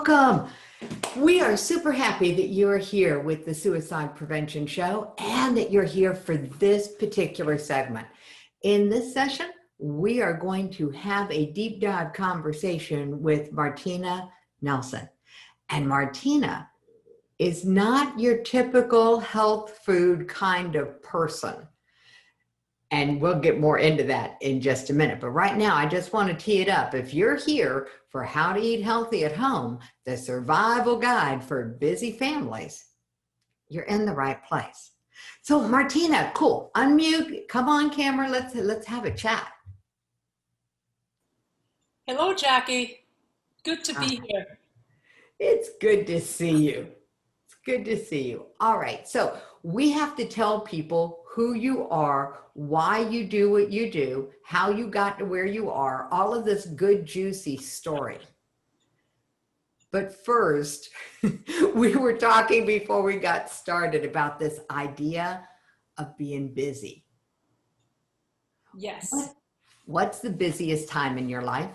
welcome. We are super happy that you're here with the Suicide Prevention Show and that you're here for this particular segment. In this session, we are going to have a deep dive conversation with Martina Nelson. And Martina is not your typical health food kind of person. And we'll get more into that in just a minute. But right now, I just want to tee it up. If you're here for How to Eat Healthy at Home, the survival guide for busy families, you're in the right place. So Martina, cool. Unmute. Come on, camera. Let's have a chat. Hello, Jackie. Good to be here. It's good to see you. It's good to see you. All right. So we have to tell people who you are, why you do what you do, how you got to where you are, all of this good, juicy story. But first, we were talking before we got started about this idea of being busy. Yes. What's the busiest time in your life?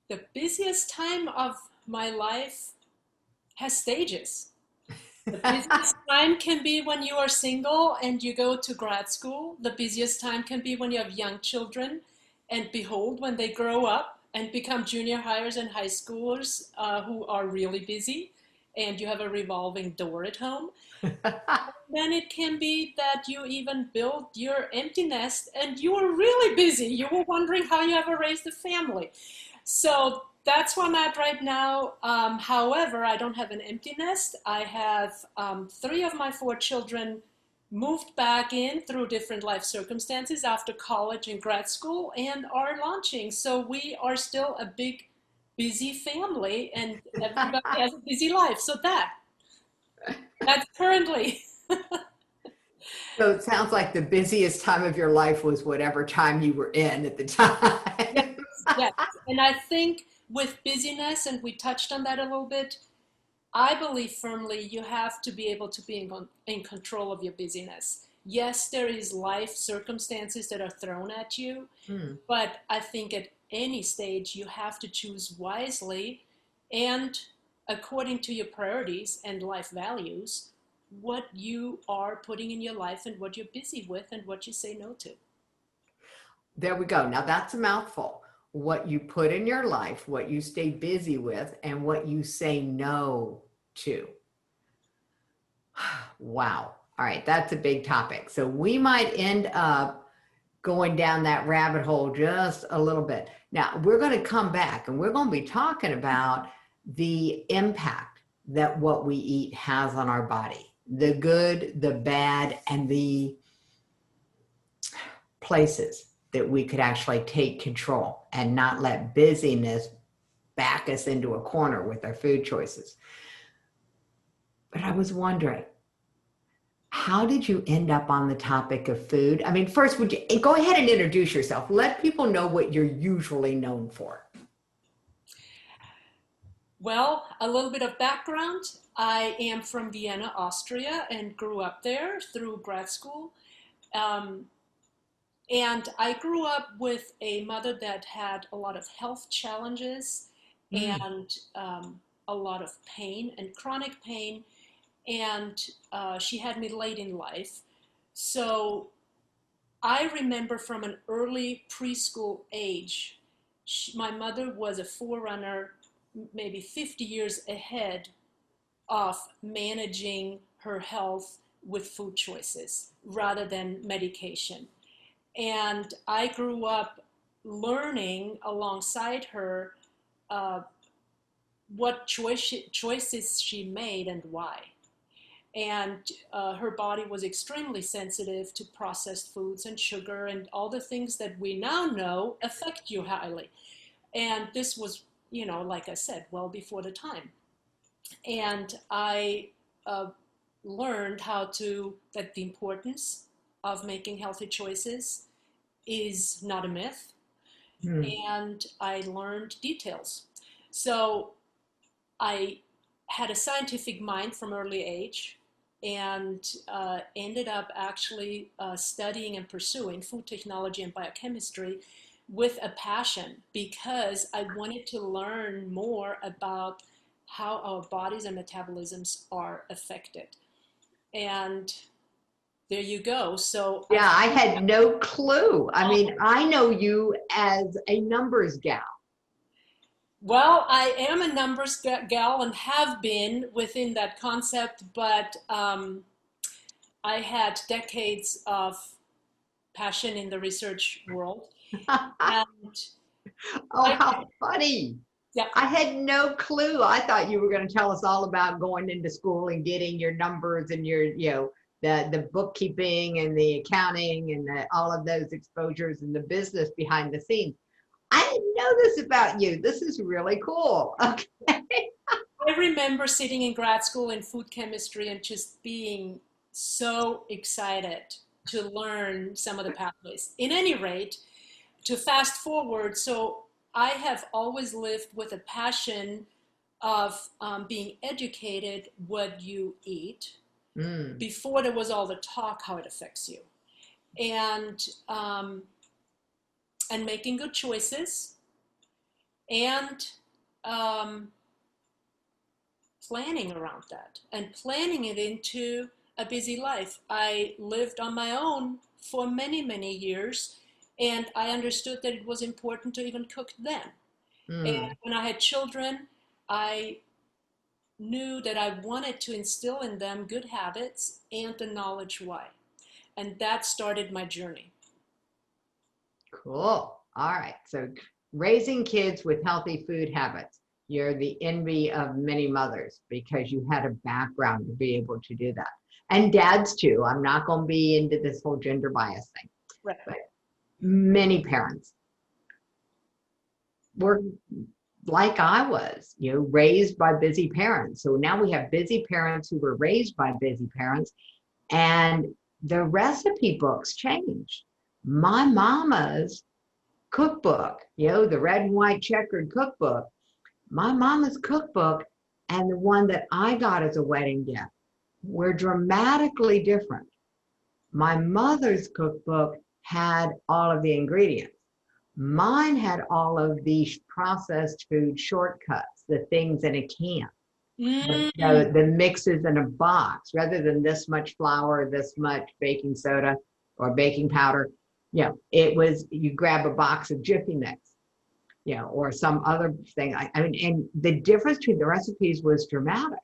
The busiest time of my life has stages. The busiest time can be when you are single and you go to grad school. The busiest time can be when you have young children, and behold, when they grow up and become junior hires and high schoolers who are really busy, and you have a revolving door at home. Then it can be that you even build your empty nest and you are really busy. You were wondering how you ever raised a family. So that's where I'm at right now. However, I don't have an empty nest. I have 3 of my 4 children moved back in through different life circumstances after college and grad school and are launching. So we are still a big, busy family, and everybody has a busy life. So that's currently. So it sounds like the busiest time of your life was whatever time you were in at the time. Yes. And I think with busyness, and we touched on that a little bit, I believe firmly you have to be able to be in control of your busyness. Yes, there is life circumstances that are thrown at you, but I think at any stage you have to choose wisely and according to your priorities and life values, what you are putting in your life and what you're busy with and what you say no to. There we go. Now that's a mouthful. What you put in your life, what you stay busy with, and what you say no to. Wow. All right. That's a big topic. So we might end up going down that rabbit hole just a little bit. Now we're going to come back and we're going to be talking about the impact that what we eat has on our body, the good, the bad, and the places that we could actually take control and not let busyness back us into a corner with our food choices. But I was wondering, how did you end up on the topic of food? I mean, first, would you go ahead and introduce yourself? Let people know what you're usually known for. Well, a little bit of background. I am from Vienna, Austria, and grew up there through grad school. And I grew up with a mother that had a lot of health challenges and a lot of pain and chronic pain. And she had me late in life. So I remember from an early preschool age, my mother was a forerunner, maybe 50 years ahead of managing her health with food choices rather than medication. And I grew up learning alongside her what choices she made and why. And her body was extremely sensitive to processed foods and sugar and all the things that we now know affect you highly. And this was, like I said, well before the time. And I learned that the importance of making healthy choices is not a myth. And I learned details. So I had a scientific mind from early age and ended up actually studying and pursuing food technology and biochemistry with a passion because I wanted to learn more about how our bodies and metabolisms are affected. And there you go. So Yeah, I had no clue. I mean, I know you as a numbers gal. well, I am a numbers gal and have been within that concept, but I had decades of passion in the research world. And Oh, I, how funny. yeah, I had no clue. I thought you were going to tell us all about going into school and getting your numbers and your, the bookkeeping and the accounting and all of those exposures and the business behind the scenes. I didn't know this about you. This is really cool. Okay. I remember sitting in grad school in food chemistry and just being so excited to learn some of the pathways. In any rate, to fast forward, so I have always lived with a passion of being educated what you eat Mm. before there was all the talk how it affects you, and and making good choices and um, planning around that and planning it into a busy life. I lived on my own for many, many years, and I understood that it was important to even cook then. And Mm. when I had children, I knew that I wanted to instill in them good habits and the knowledge why. And that started my journey. Cool. All right. So raising kids with healthy food habits, you're the envy of many mothers because you had a background to be able to do that. And dads too. I'm not going to be into this whole gender bias thing, Right. but many parents were like I was, raised by busy parents. So now we have busy parents who were raised by busy parents, and the recipe books changed. My mama's cookbook, the red and white checkered cookbook, my mama's cookbook and the one that I got as a wedding gift were dramatically different. My mother's cookbook had all of the ingredients. Mine had all of these processed food shortcuts, the things in a can, the mixes in a box, rather than this much flour, this much baking soda or baking powder. It was you grab a box of Jiffy Mix, or some other thing. I mean, and the difference between the recipes was dramatic.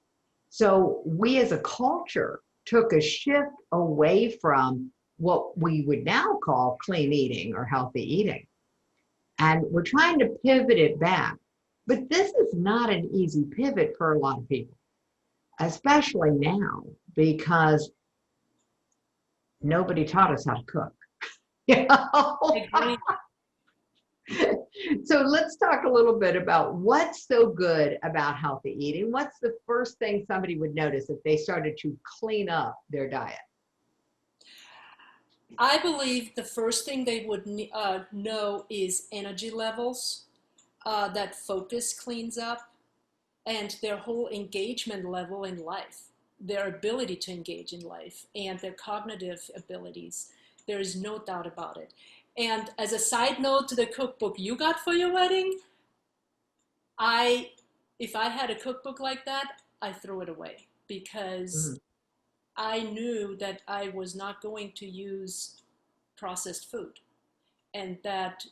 So we as a culture took a shift away from what we would now call clean eating or healthy eating. And we're trying to pivot it back. But this is not an easy pivot for a lot of people, especially now, because nobody taught us how to cook. You know? So let's talk a little bit about what's so good about healthy eating. What's the first thing somebody would notice if they started to clean up their diet? I believe the first thing they would know is energy levels, that focus cleans up, and their whole engagement level in life, their ability to engage in life, and their cognitive abilities. There is no doubt about it. And as a side note to the cookbook you got for your wedding, if I had a cookbook like that, I throw it away because Mhm. I knew that I was not going to use processed food and that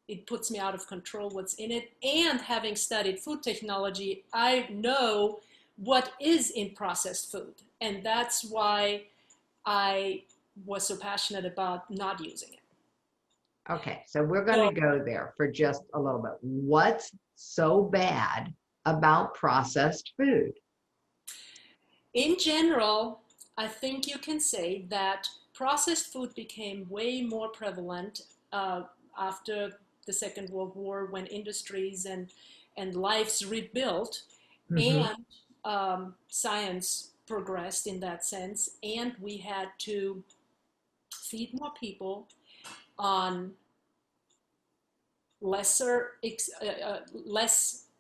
it puts me out of control what's in it. And having studied food technology, I know what is in processed food. And that's why I was so passionate about not using it. Okay, so we're going So to go there for just a little bit. What's so bad about processed food? in general, I think you can say that processed food became way more prevalent after the Second World War when industries and lives rebuilt Mm-hmm. and science progressed in that sense, and we had to feed more people on less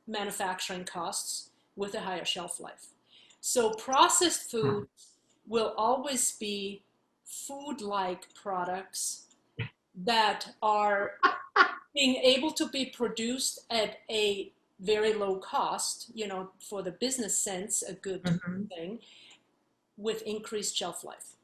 manufacturing costs with a higher shelf life. So processed food will always be food-like products that are being able to be produced at a very low cost, for the business sense, a good Mhm. thing, with increased shelf life.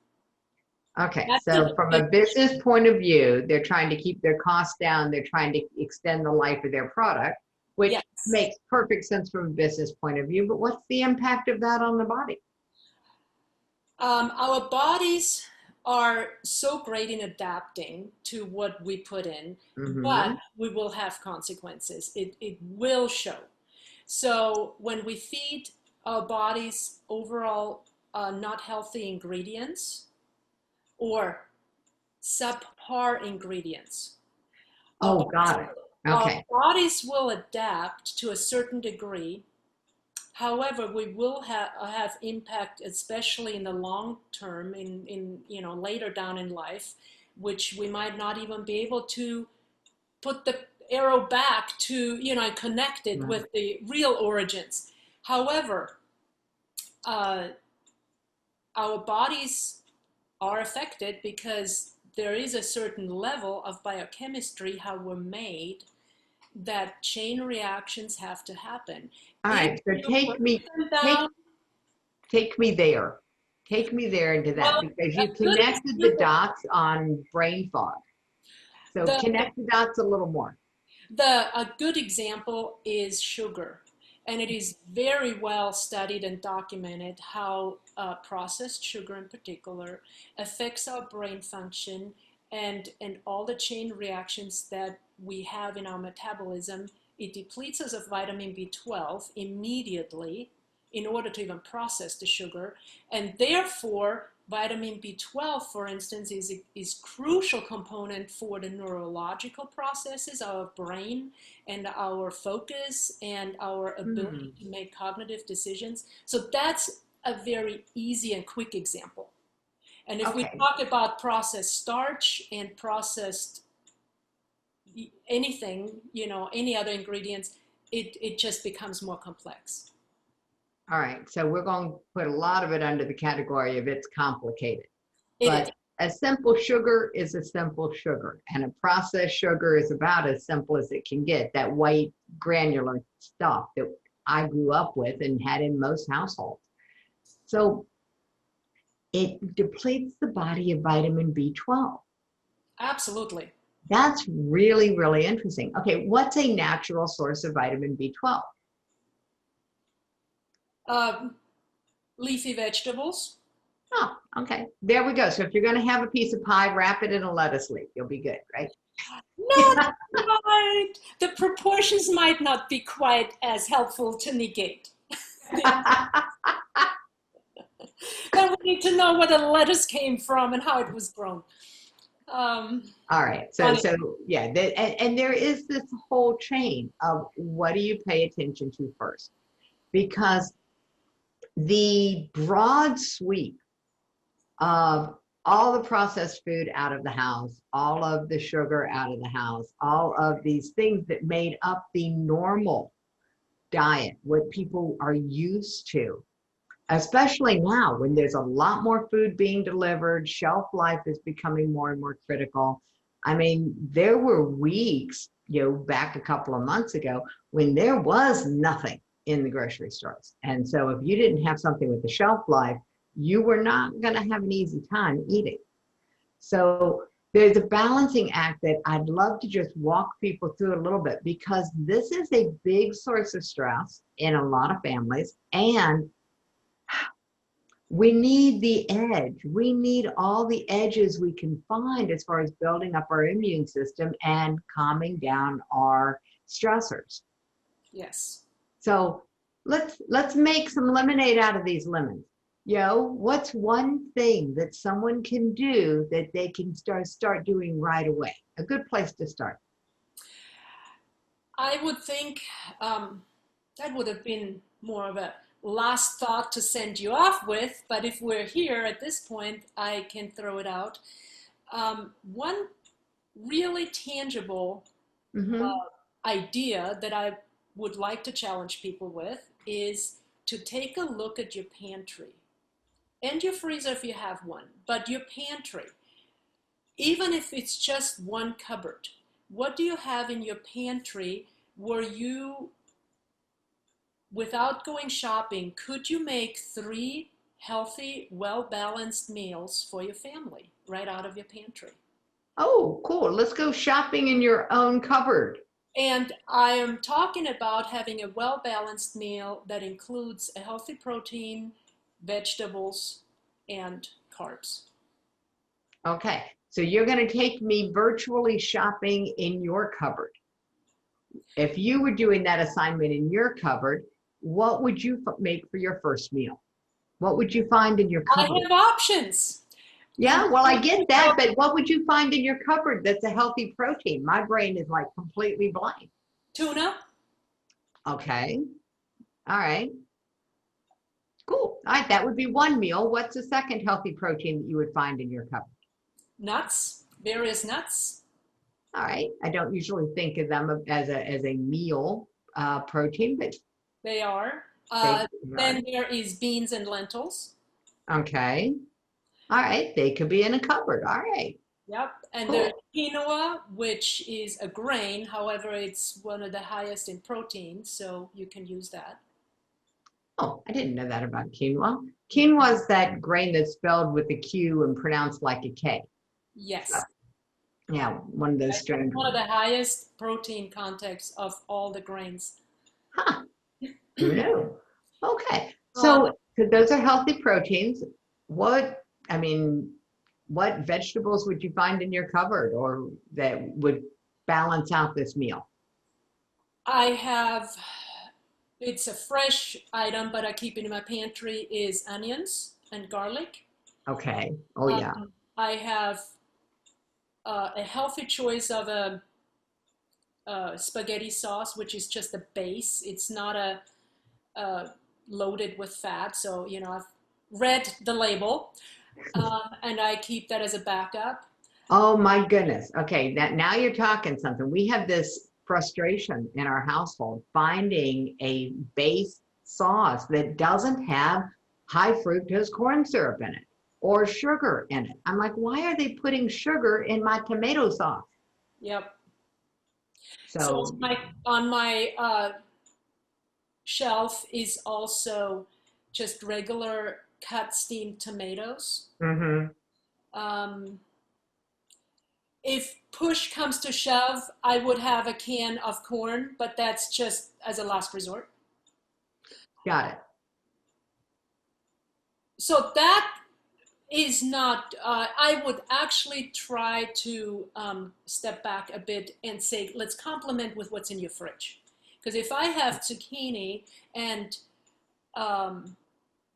Okay, That's so a from big, a business point of view, they're trying to keep their costs down. They're trying to extend the life of their product, which yes. makes perfect sense from a business point of view. But what's the impact of that on the body? Our bodies are so great in adapting to what we put in, but Hmm. we will have consequences. It will show. So when we feed our bodies overall not healthy ingredients or subpar ingredients, our Oh, got it. our Okay. bodies will adapt to a certain degree. However, we will have impact, especially in the long term, in later down in life, which we might not even be able to put the arrow back to, connect it Right. with the real origins. However, uh, our bodies are affected because there is a certain level of biochemistry, how we're made, that chain reactions have to happen. All If right. So you break them take down, take me there. Take me there into that well, because a you good connected the example, dots on brain fog. So the, connect the dots a little more. a good example is sugar. And it is very well studied and documented how processed sugar in particular affects our brain function and all the chain reactions that we have in our metabolism. It depletes us of vitamin B12 immediately in order to even process the sugar. And therefore, vitamin B12, for instance, is crucial component for the neurological processes, our brain and our focus and our ability Hmm. to make cognitive decisions. So that's a very easy and quick example. And if we Okay. talk about processed starch and processed anything, any other ingredients, it just becomes more complex. All right. So we're going to put a lot of it under the category of it's complicated. It is. But a simple sugar is a simple sugar, and a processed sugar is about as simple as it can get. That white granular stuff that I grew up with and had in most households. So it depletes the body of vitamin B12. Absolutely. That's really, really interesting. Okay, what's a natural source of vitamin B12? Um, Leafy vegetables. Oh, okay. There we go. So if you're going to have a piece of pie, wrap it in a lettuce leaf. You'll be good, right? Not quite. The proportions might not be quite as helpful to negate. Then we need to know where the lettuce came from and how it was grown. Um, All right. So, Funny. so yeah, and there is this whole chain of what do you pay attention to first? Because the broad sweep of all the processed food out of the house, all of the sugar out of the house, all of these things that made up the normal diet, what people are used to, especially now when there's a lot more food being delivered, shelf life is becoming more and more critical. I mean, there were weeks, back a couple of months ago when there was nothing in the grocery stores. And so if you didn't have something with the shelf life, you were not going to have an easy time eating. So there's a balancing act that I'd love to just walk people through a little bit because this is a big source of stress in a lot of families. And we need the edge. We need all the edges we can find as far as building up our immune system and calming down our stressors. Yes. So let's make some lemonade out of these lemons. What's one thing that someone can do that they can start doing right away? A good place to start. I would think that would have been more of a last thought to send you off with, but if we're here at this point, I can throw it out. One really tangible Mm-hmm. idea that I would like to challenge people with is to take a look at your pantry and your freezer if you have one, but your pantry. even if it's just one cupboard, what do you have in your pantry where you, without going shopping, could you make 3 healthy, well-balanced meals for your family right out of your pantry? Oh, cool. Let's go shopping in your own cupboard. And I am talking about having a well-balanced meal that includes a healthy protein, vegetables, and carbs. Okay. So you're going to take me virtually shopping in your cupboard. If you were doing that assignment in your cupboard, what would you make for your first meal? What would you find in your I cupboard? have options. Yeah, well, I get that, but what would you find in your cupboard that's a healthy protein? My brain is like completely blank. Tuna, Okay. All right. Cool. All right, that would be one meal. What's the second healthy protein that you would find in your cupboard? nuts, various nuts. All right. I don't usually think of them as a meal protein, but They are. they are. Then there is beans and lentils. Okay. All right. They could be in a cupboard. All right. Yep. And there's Cool. quinoa, which is a grain. However, it's one of the highest in protein, so you can use that. Oh, I didn't know that about quinoa. Quinoa is that grain that's spelled with a Q and pronounced like a K. Yes. Yeah, one of those strange One of ones. the highest protein contents of all the grains. Huh, who knew? Okay, Uh, so those are healthy proteins. What, I mean, what vegetables would you find in your cupboard or that would balance out this meal? I have, it's a fresh item, but I keep it in my pantry, is onions and garlic. Okay, oh yeah. I have a healthy choice of a spaghetti sauce, which is just a base. It's not loaded with fat. So, you know, I've read the label and I keep that as a backup. Oh my goodness. Okay, now you're talking something. We have this frustration in our household finding a base sauce that doesn't have high fructose corn syrup in it or sugar in it. I'm like, why are they putting sugar in my tomato sauce? Yep. So So, on my shelf is also just regular cut steamed tomatoes. mhm. Um, if push comes to shove, I would have a can of corn, but that's just as a last resort. Got it. So that is not, I would actually try to step back a bit and say, let's complement with what's in your fridge. Because if I have zucchini and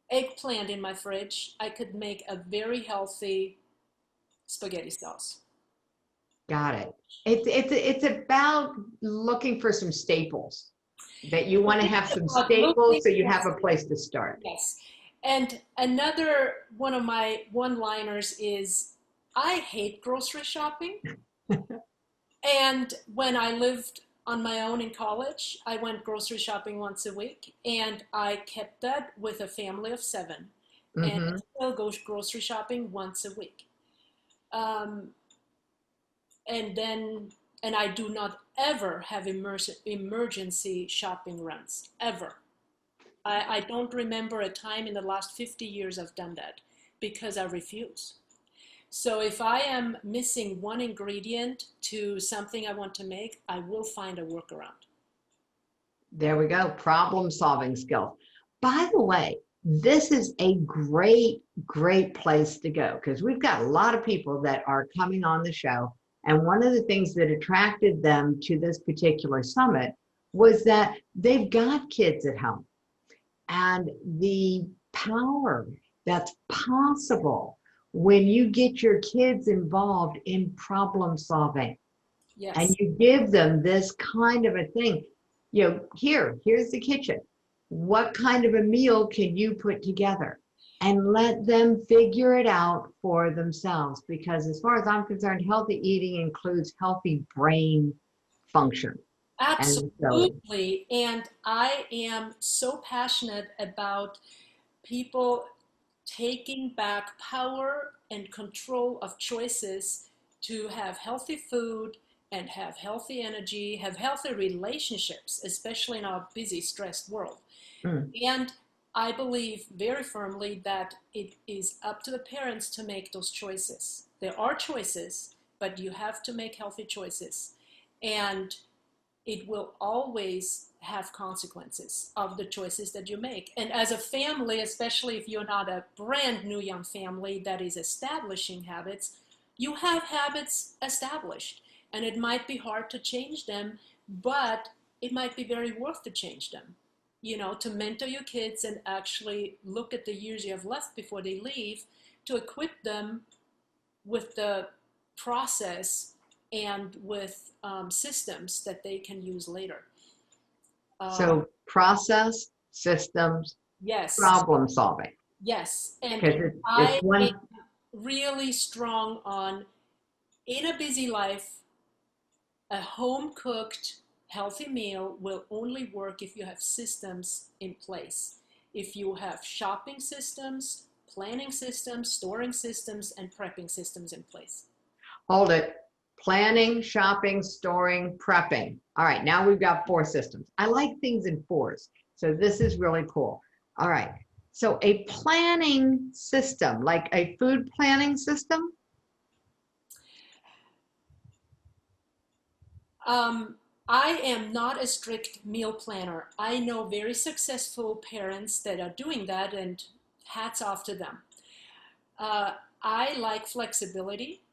eggplant in my fridge, I could make a very healthy spaghetti sauce. Got it. It's about looking for some staples that you want to have some staples so you have a place to start. Yes. And another one of my one-liners is I hate grocery shopping. And when I lived on my own in college, I went grocery shopping once a week, and I kept that with a family of 7. And I Mm-hmm. still go grocery shopping once a week. Um, and then, and I do not ever have emergency shopping runs, ever. I don't remember a time in the last 50 years I've done that because I refuse. So if I am missing one ingredient to something I want to make, I will find a workaround. There we go. Problem solving skills. By the way, this is a great place to go because we've got a lot of people that are coming on the show. And one of the things that attracted them to this particular summit was that they've got kids at home and the power that's possible when you get your kids involved in problem solving and Yes, you give them this kind of a thing. You know, here's the kitchen. What kind of a meal can you put together? And let them figure it out for themselves. Because as far as I'm concerned, healthy eating includes healthy brain function. And so, absolutely. And I am so passionate about people taking back power and control of choices to have healthy food and have healthy energy, have healthy relationships, especially in our busy, stressed world. Mm. And I believe very firmly that it is up to the parents to make those choices. There are choices, but you have to make healthy choices. And it will always have consequences of the choices that you make. And as a family, especially if you're not a brand new young family that is establishing habits, you have habits established. And it might be hard to change them, but it might be very worth to change them. You know, to mentor your kids and actually look at the years you have left before they leave to equip them with the process and with systems that they can use later. So process, systems, Yes, problem solving. yes. And Because it's I am one. really strong on, in a busy life, a home cooked healthy meal will only work if you have systems in place. If you have shopping systems, planning systems, storing systems, and prepping systems in place. Hold it. Planning, shopping, storing, prepping. All right, now we've got 4 systems. I like things in 4s. So this is really cool. All right. So a planning system, like a food planning system. I am not a strict meal planner. I know very successful parents that are doing that, and hats off to them. Uh, I like flexibility,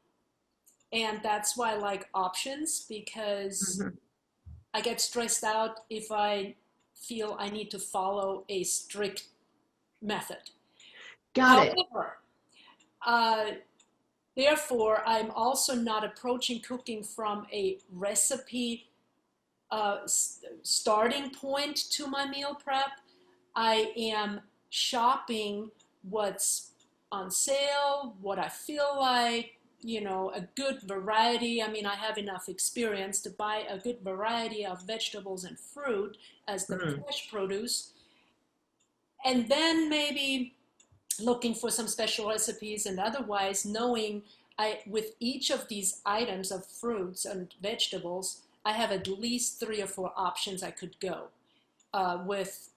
and that's why I like options, because Mhm. I get stressed out if I feel I need to follow a strict method. Got it. However, uh, therefore, I'm also not approaching cooking from a recipe starting point to my meal prep. I am shopping what's on sale, what I feel like, you know, a good variety. I mean, I have enough experience to buy a good variety of vegetables and fruit as the Mm. fresh produce. And then maybe looking for some special recipes, and otherwise knowing with each of these items of fruits and vegetables, I have at least 3 or 4 options I could go with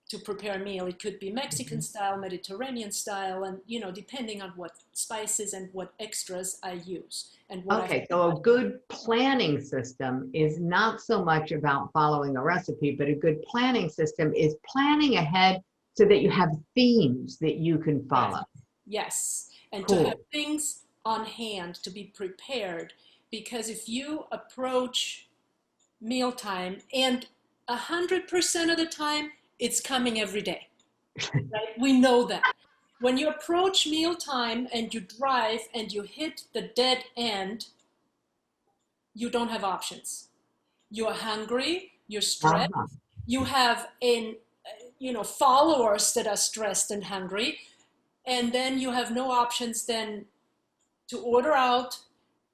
to prepare a meal. It could be Mexican style, Mediterranean style, and you know, depending on what spices and what extras I use and what I. Okay, so a good planning system is not so much about following a recipe, but a good planning system is planning ahead so that you have themes that you can Yes, follow. yes, and to have Cool. things on hand to be prepared, because if you approach mealtime, and 100% of the time it's coming every day, right? We know that. When you approach mealtime and you drive and you hit the dead end, you don't have options. You're hungry, you're stressed, Uh-huh. you have followers that are stressed and hungry, and then you have no options then to order out,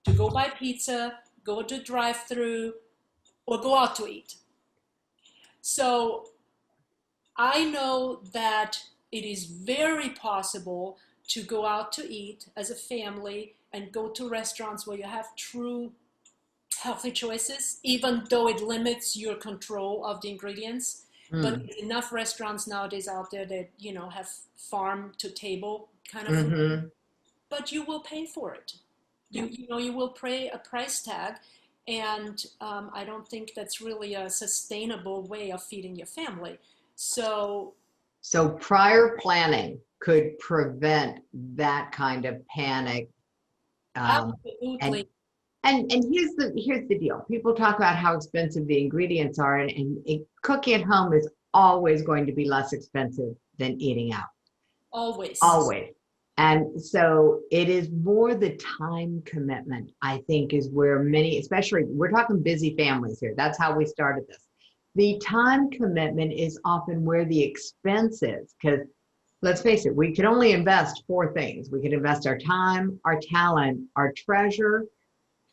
to go buy pizza, go to drive-through, or go out to eat. So I know that it is very possible to go out to eat as a family and go to restaurants where you have true healthy choices, even though it limits your control of the ingredients. But Mm. there's enough restaurants nowadays out there that, you know, have farm to table kind of food, Mm-hmm. but you will pay for it. Yeah. You will pay a price tag, and I don't think that's really a sustainable way of feeding your family. So So prior planning could prevent that kind of panic. And absolutely, and here's the deal. People talk about how expensive the ingredients are, and cooking at home is always going to be less expensive than eating out. always. Always. And so it is more the time commitment, I think, is where many, especially we're talking busy families here. That's how we started this. The time commitment is often where the expense is, because let's face it, we can only invest 4 things. We can invest our time, our talent, our treasure,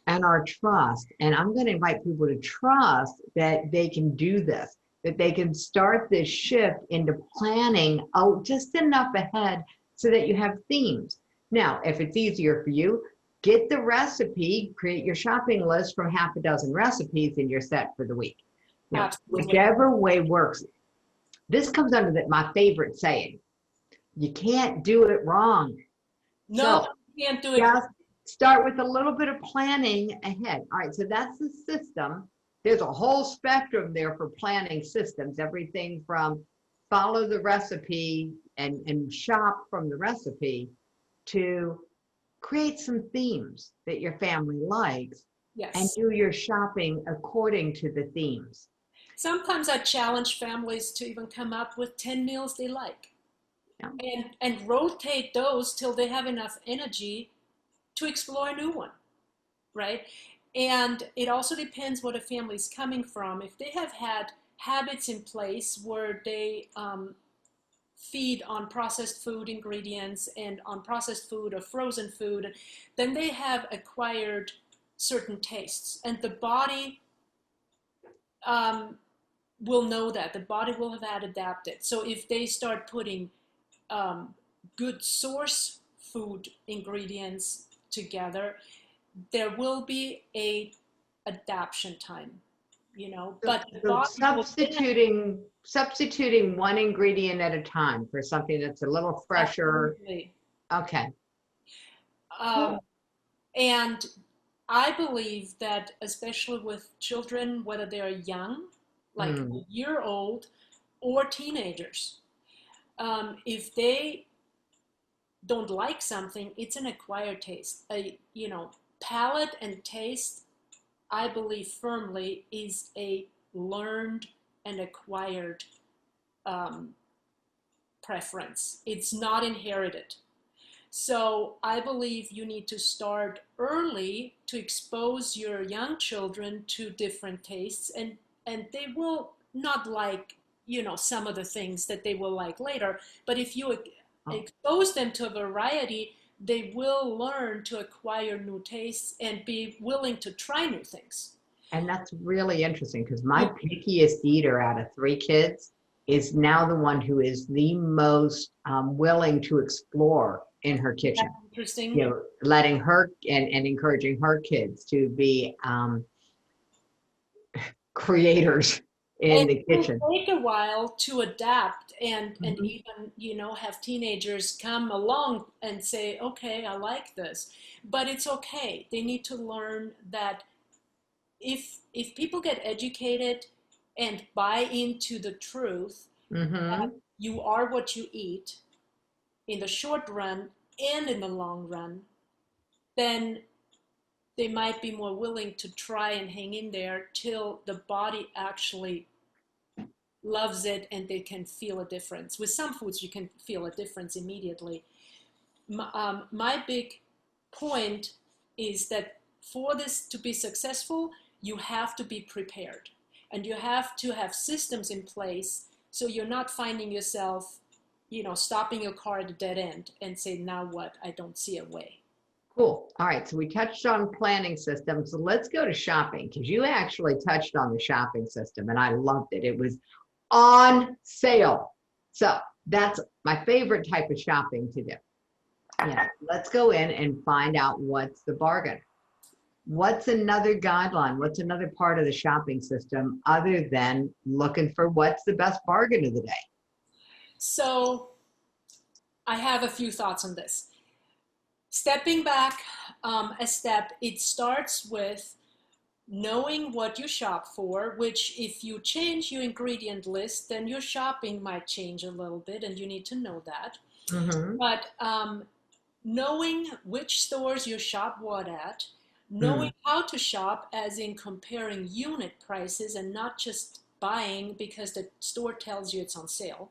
and our trust. And I'm going to invite people to trust that they can do this, that they can start this shift into planning just enough ahead so that you have themes. Now, if it's easier for you, get the recipe, create your shopping list from half a dozen recipes, and you're set for the week. Now, Absolutely. whichever way works. This comes under my favorite saying, you can't do it wrong. No, So you can't do it. just start with a little bit of planning ahead. All right, so that's the system. There's a whole spectrum there for planning systems, everything from follow the recipe and shop from the recipe to create some themes that your family likes and Yes. do your shopping according to the themes. Sometimes I challenge families to even come up with 10 meals they like Yeah. and rotate those till they have enough energy to explore a new one, right? And it also depends what a family's coming from. If they have had habits in place where they feed on processed food ingredients and on processed food or frozen food, then they have acquired certain tastes. And the body will know that. The body will have had adapted. So if they start putting good source food ingredients together, there will be a adaptation time, but the So body substituting one ingredient at a time for something that's a little fresher. absolutely. Okay. Um, and I believe that especially with children, whether they are young, like a year old, or teenagers, if they don't like something, it's an acquired taste. Palate and taste, I believe firmly, is a learned and acquired preference. It's not inherited. So I believe you need to start early to expose your young children to different tastes, and they will not like, some of the things that they will like later. But if you expose them to a variety, they will learn to acquire new tastes and be willing to try new things. And that's really interesting because my pickiest eater out of 3 kids is now the one who is the most willing to explore in her kitchen. That's interesting. Letting her and encouraging her kids to be creators in the kitchen. It will take a while to adapt and even, have teenagers come along and say, okay, I like this. But it's okay. They need to learn that if people get educated and buy into the truth that you are what you eat in the short run and in the long run, then they might be more willing to try and hang in there till the body actually loves it and they can feel a difference. With some foods, you can feel a difference immediately. My big point is that for this to be successful, you have to be prepared and you have to have systems in place so you're not finding yourself, stopping your car at a dead end and say, now what? I don't see a way. Cool. All right. So we touched on planning systems. So let's go to shopping because you actually touched on the shopping system and I loved it. It was on sale. So that's my favorite type of shopping to do. Let's go in and find out what's the bargain. What's another guideline? What's another part of the shopping system other than looking for what's the best bargain of the day? So I have a few thoughts on this. Stepping back a step, it starts with knowing what you shop for, which if you change your ingredient list, then your shopping might change a little bit and you need to know that. But knowing which stores you shop what at, knowing how to shop as in comparing unit prices and not just buying because the store tells you it's on sale.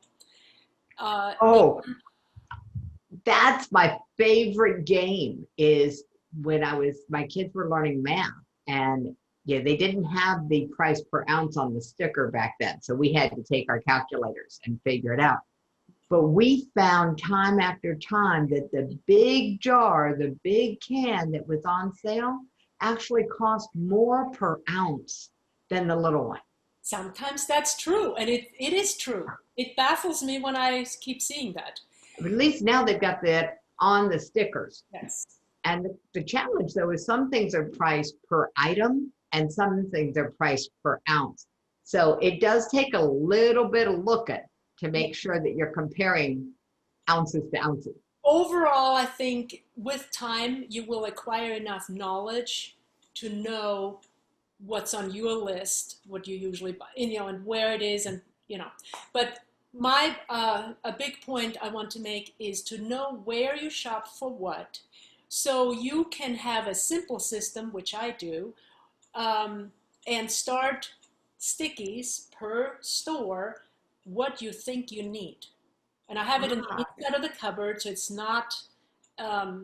That's my favorite game is when my kids were learning math and they didn't have the price per ounce on the sticker back then. So we had to take our calculators and figure it out. But we found time after time that the big jar, the big can that was on sale actually cost more per ounce than the little one. Sometimes that's true. And it is true. It baffles me when I keep seeing that. At least now they've got that on the stickers. Yes. And the challenge though is some things are priced per item and some things are priced per ounce. So it does take a little bit of looking to make sure that you're comparing ounces to ounces. Overall, I think with time, you will acquire enough knowledge to know what's on your list, what you usually buy, and where it is, and But my a big point I want to make is to know where you shop for what, so you can have a simple system, which I do, and start stickies per store, what you think you need. And I have it in the Ah, inside of the cupboard, so it's not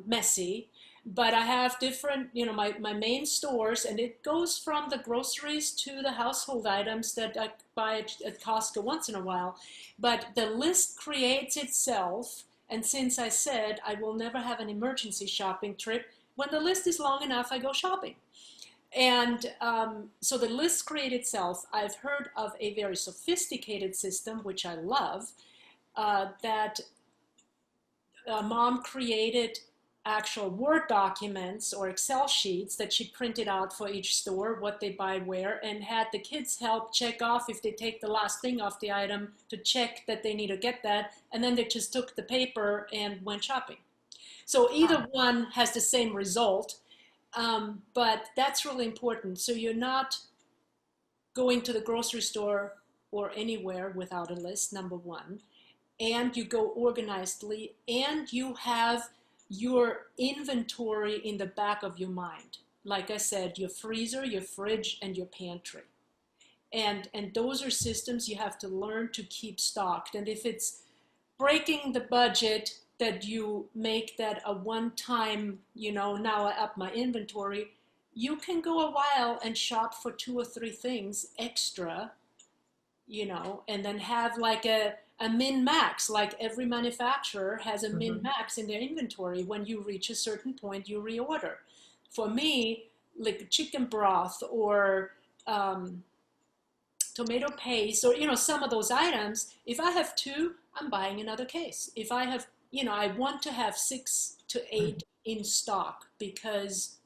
messy. But I have different, my main stores, and it goes from the groceries to the household items that I buy at Costco once in a while. But the list creates itself. And since I said I will never have an emergency shopping trip, when the list is long enough, I go shopping. And so the list creates itself. I've heard of a very sophisticated system, which I love, that mom created actual Word documents or Excel sheets that she printed out for each store, what they buy where, and had the kids help check off if they take the last thing off the item to check that they need to get that. And then they just took the paper and went shopping. So either one has the same result, but that's really important. So you're not going to the grocery store or anywhere without a list, number one, and you go organizedly, and you have your inventory in the back of your mind. Like I said, your freezer, your fridge, and your pantry. And those are systems you have to learn to keep stocked. And if it's breaking the budget, that you make that a one-time, now I up my inventory, you can go a while and shop for 2 or 3 things extra, and then have like a min max. Like every manufacturer has a min max in their inventory. When you reach a certain point, you reorder. For me, like chicken broth or tomato paste, or some of those items, if I have 2, I'm buying another case. If I have, I want to have 6 to 8 in stock, because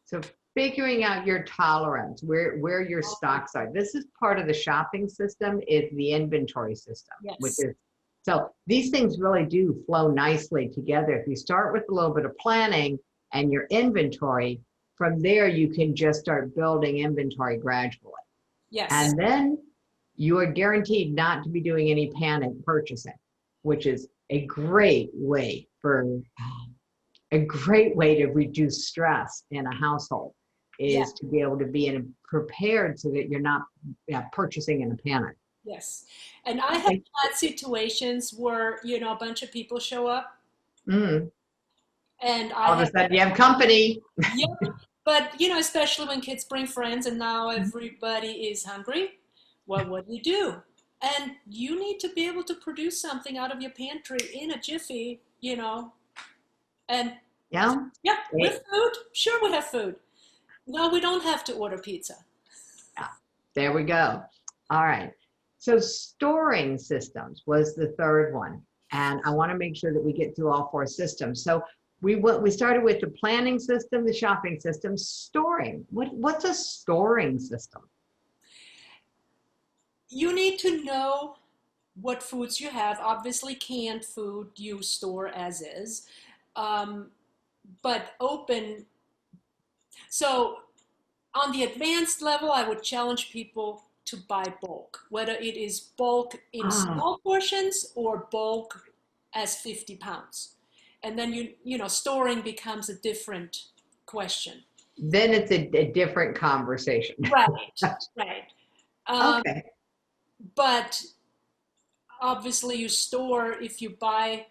so figuring out your tolerance, where your stocks are. This is part of the shopping system, is the inventory system, which yes, is, so these things really do flow nicely together. If you start with a little bit of planning and your inventory, from there you can just start building inventory gradually. yes, And then you are guaranteed not to be doing any panic purchasing, which is a great way to reduce stress in a household, yes, is to be able to be prepared so that you're not purchasing in a panic. yes. And I have had situations where, a bunch of people show up, Mm. and I All of a have, sudden you have company. yep, but, especially when kids bring friends and now everybody is hungry, well, what do you do? And you need to be able to produce something out of your pantry in a jiffy, and Yeah. yeah, with It- food, sure, we have food. No, we don't have to order pizza. yeah. There we go. All right. So storing systems was the third one. And I want to make sure that we get through all 4 systems. So we started with the planning system, the shopping system, storing. What's a storing system? You need to know what foods you have. Obviously, canned food you store as is, um, but open. So, on the advanced level, I would challenge people to buy bulk, whether it is bulk in Ah, small portions or bulk as 50 pounds. And then storing becomes a different question. then it's a different conversation. Right, right. Um, Okay. but obviously, you store, if you buy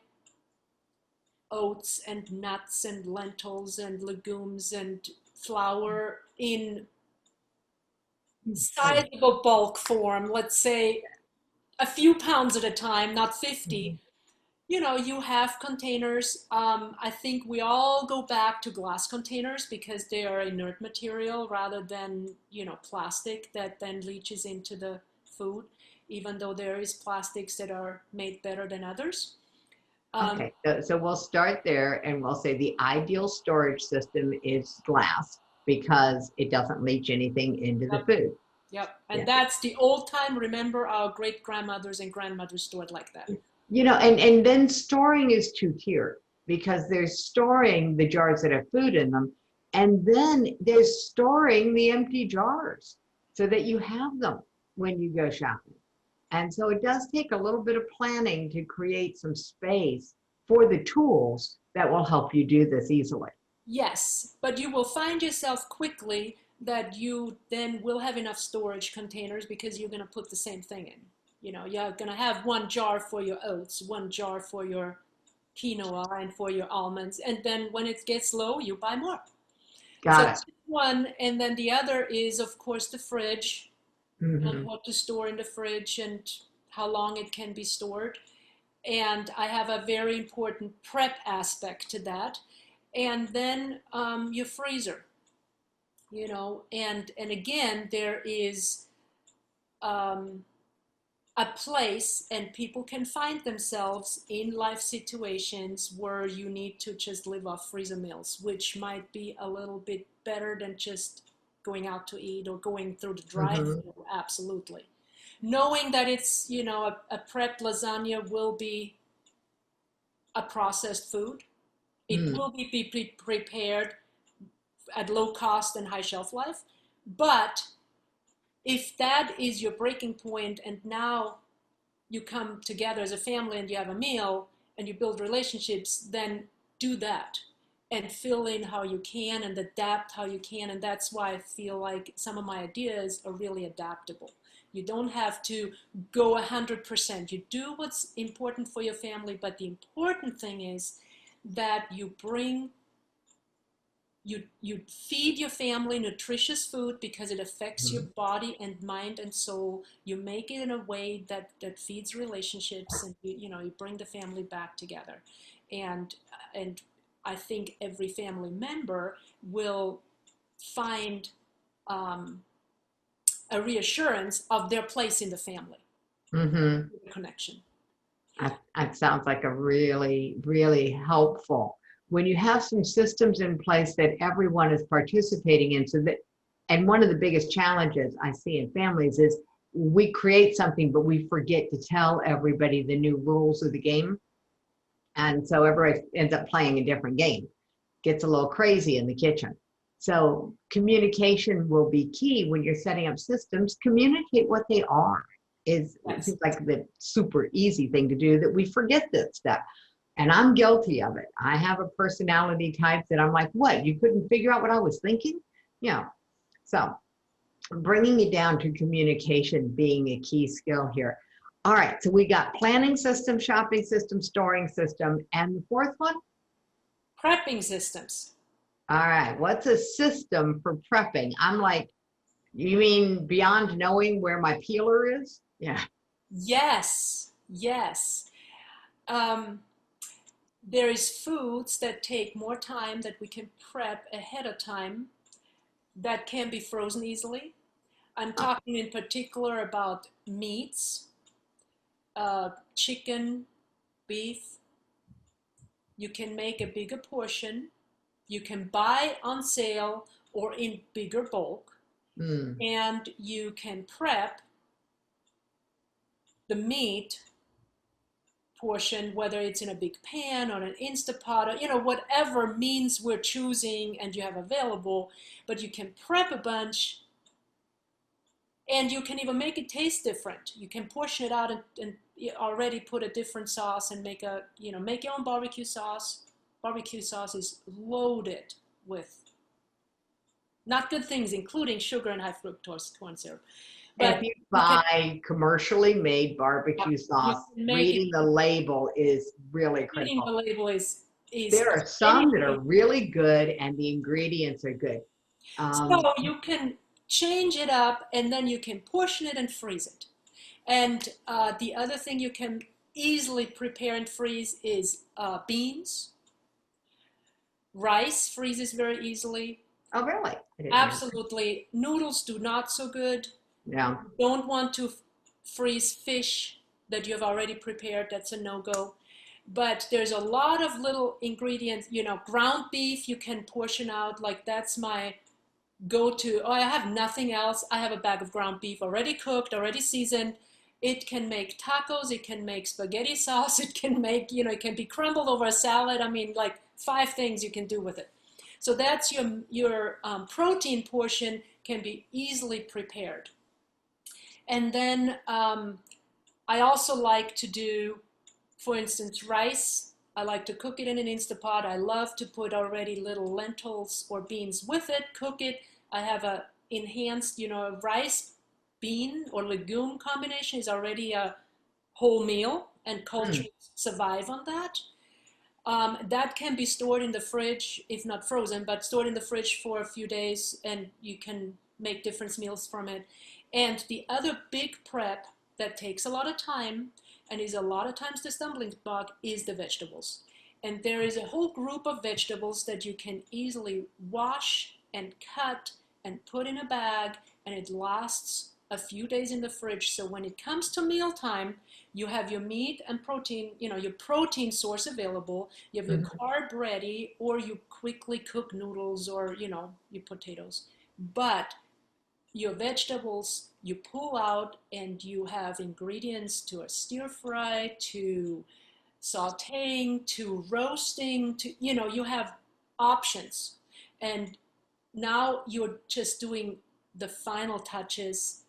oats and nuts and lentils and legumes and flour in sizable bulk form, let's say a few pounds at a time, not 50. You have containers. I think we all go back to glass containers because they are inert material rather than, plastic that then leaches into the food, even though there is plastics that are made better than others. Okay, so we'll start there and we'll say the ideal storage system is glass because it doesn't leach anything into the Yep, food. yep. Yeah. And that's the old time. Remember, our great grandmothers and grandmothers stored like that. And then storing is two-tiered because there's storing the jars that have food in them, and then there's storing the empty jars so that you have them when you go shopping. And so it does take a little bit of planning to create some space for the tools that will help you do this easily. Yes, but you will find yourself quickly that you then will have enough storage containers because you're going to put the same thing in. You're going to have one jar for your oats, one jar for your quinoa, and for your almonds. And then when it gets low, you buy more. So Got it. that's one. And then the other is, of course, the fridge and Mm-hmm. what to store in the fridge and how long it can be stored. And I have a very important prep aspect to that. And then your freezer, and again, there is um, a place, and people can find themselves in life situations where you need to just live off freezer meals, which might be a little bit better than just going out to eat or going through the Mm-hmm. drive-through. Absolutely. Knowing that it's, a prepped lasagna will be a processed food. It Mm. will be prepared at low cost and high shelf life. But if that is your breaking point and now you come together as a family and you have a meal and you build relationships, then do that and fill in how you can and adapt how you can. And that's why I feel like some of my ideas are really adaptable. You don't have to go 100%. You do what's important for your family, but the important thing is that you feed your family nutritious food because it affects your body and mind and soul. You make it in a way that feeds relationships, and you bring the family back together. And and I think every family member will find um, a reassurance of their place in the family, Mm-hmm. the connection. That sounds like a really, really helpful. When you have some systems in place that everyone is participating in, and one of the biggest challenges I see in families is we create something, but we forget to tell everybody the new rules of the game. And so everybody ends up playing a different game, gets a little crazy in the kitchen. So communication will be key when you're setting up systems. Communicate what they are. It Yes. seems like the super easy thing to do that we forget that step. And I'm guilty of it. I have a personality type that I'm like, what? You couldn't figure out what I was thinking? Yeah. So bringing it down to communication being a key skill here. All right. So we got planning system, shopping system, storing system, and the fourth one. Prepping systems. All right. What's a system for prepping? I'm like, you mean beyond knowing where my peeler is? Yeah. Yes, yes. um, there is foods that take more time that we can prep ahead of time that can be frozen easily. I'm talking in particular about meats, chicken, beef. You can make a bigger portion. You can buy on sale or in bigger bulk, Mm. and you can prep the meat portion, whether it's in a big pan or an Instapot, or whatever means we're choosing and you have available. But you can prep a bunch, and you can even make it taste different. You can portion it out and already put a different sauce and make your own barbecue sauce. Barbecue sauce is loaded with not good things, including sugar and high fructose corn syrup. If But you you can, buy commercially made barbecue you sauce, can make it. reading the label is really Reading critical. the label is There are some that are really good and the ingredients are good. so you can change it up, and then you can portion it and freeze it. And the other thing you can easily prepare and freeze is beans. Rice freezes very easily. Oh, really? I didn't know. Absolutely. Noodles do not so good. Yeah. Don't want to freeze fish that you have already prepared. That's a no-go. but there's a lot of little ingredients, you know, ground beef you can portion out, like that's my go-to. Oh, I have nothing else. I have a bag of ground beef already cooked, already seasoned. It can make tacos, it can make spaghetti sauce, it can make, you know, it can be crumbled over a salad. I mean, like 5 things you can do with it. So that's your protein portion can be easily prepared. And then I also like to do, for instance, rice. I like to cook it in an Instapot. I love to put already little lentils or beans with it, cook it. I have a enhanced, you know, rice, bean or legume combination is already a whole meal, and cultures survive on that. That can be stored in the fridge, if not frozen, but stored in the fridge for a few days, and you can make different meals from it. And the other big prep that takes a lot of time and is a lot of times the stumbling block is the vegetables. And there is a whole group of vegetables that you can easily wash and cut and put in a bag, and it lasts a few days in the fridge. So when it comes to mealtime, you have your meat and protein, you know, your protein source available, you have your carb ready, or you quickly cook noodles or, you know, your potatoes. But your vegetables you pull out and you have ingredients to a stir fry, to sauteing, to roasting, to, you know, you have options. And now you're just doing the final touches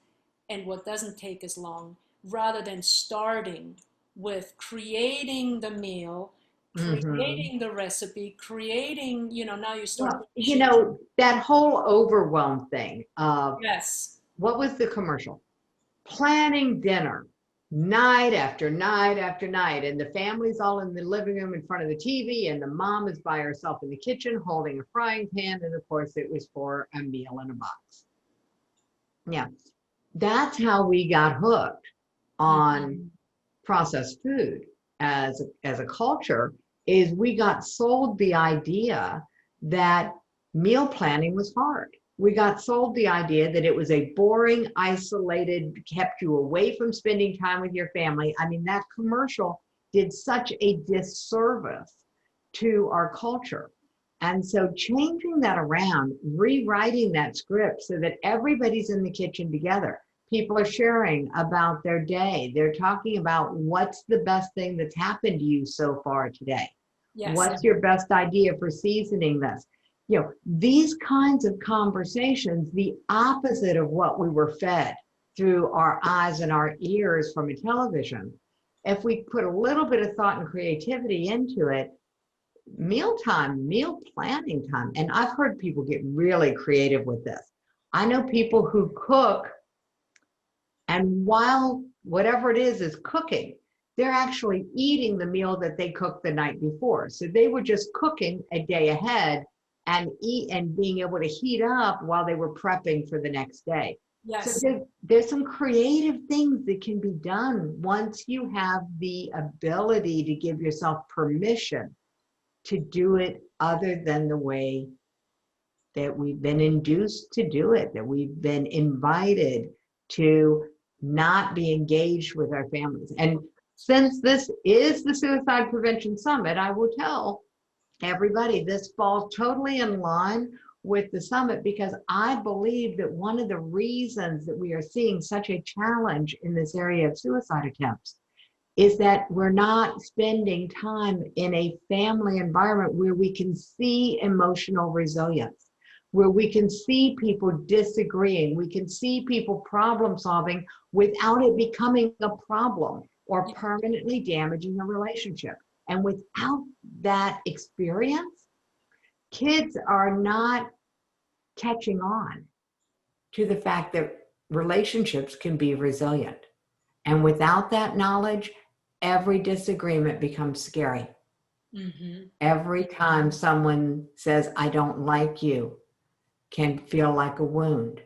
and what doesn't take as long, rather than starting with creating the meal, creating the recipe, creating, you know, now you start. Well, you know, that whole overwhelm thing of, Yes. what was the commercial? Planning dinner night after night after night, and the family's all in the living room in front of the TV, and the mom is by herself in the kitchen holding a frying pan, and of course it was for a meal in a box. Yeah, that's how we got hooked on processed food as a culture, is we got sold the idea that meal planning was hard. We got sold the idea that it was a boring, isolated, kept you away from spending time with your family. I mean, that commercial did such a disservice to our culture. And so changing that around, rewriting that script so that everybody's in the kitchen together. People are sharing about their day. They're talking about what's the best thing that's happened to you so far today. Yes. What's your best idea for seasoning this? You know, these kinds of conversations, the opposite of what we were fed through our eyes and our ears from a television. If we put a little bit of thought and creativity into it, mealtime, meal planning time, and I've heard people get really creative with this. I know people who cook, and while whatever it is cooking, they're actually eating the meal that they cooked the night before. So they were just cooking a day ahead and eat and being able to heat up while they were prepping for the next day. Yes. So there's some creative things that can be done once you have the ability to give yourself permission to do it other than the way that we've been induced to do it, that we've been invited to not be engaged with our families. And since this is the Suicide Prevention Summit, I will tell everybody this falls totally in line with the summit, because I believe that one of the reasons that we are seeing such a challenge in this area of suicide attempts is that we're not spending time in a family environment where we can see emotional resilience, where we can see people disagreeing, we can see people problem solving without it becoming a problem or permanently damaging a relationship. And without that experience, kids are not catching on to the fact that relationships can be resilient. And without that knowledge, every disagreement becomes scary. Every time someone says, I don't like you, can feel like a wound.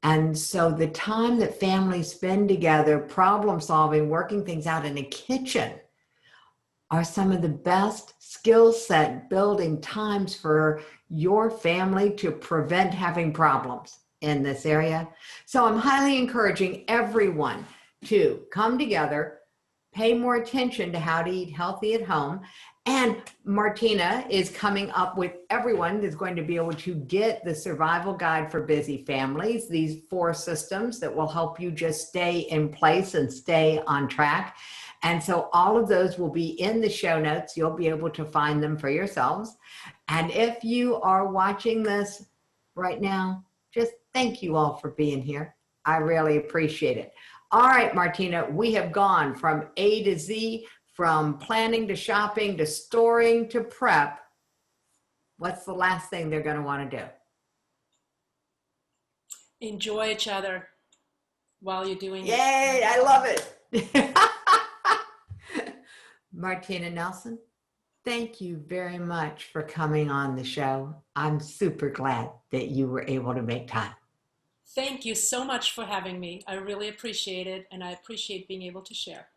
And so the time that families spend together, problem solving, working things out in a kitchen, are some of the best skill set building times for your family to prevent having problems in this area. So I'm highly encouraging everyone to come together, pay more attention to how to eat healthy at home. And Martina is coming up with everyone is going to be able to get the survival guide for busy families, these 4 systems that will help you just stay in place and stay on track. And so all of those will be in the show notes. You'll be able to find them for yourselves. And if you are watching this right now, just thank you all for being here. I really appreciate it. All right, Martina, we have gone from A to Z, from planning to shopping to storing to prep. What's the last thing they're going to want to do? Enjoy each other while you're doing it. Yay, I love it. Martina Nelson, thank you very much for coming on the show. I'm super glad that you were able to make time. Thank you so much for having me. I really appreciate it, and I appreciate being able to share.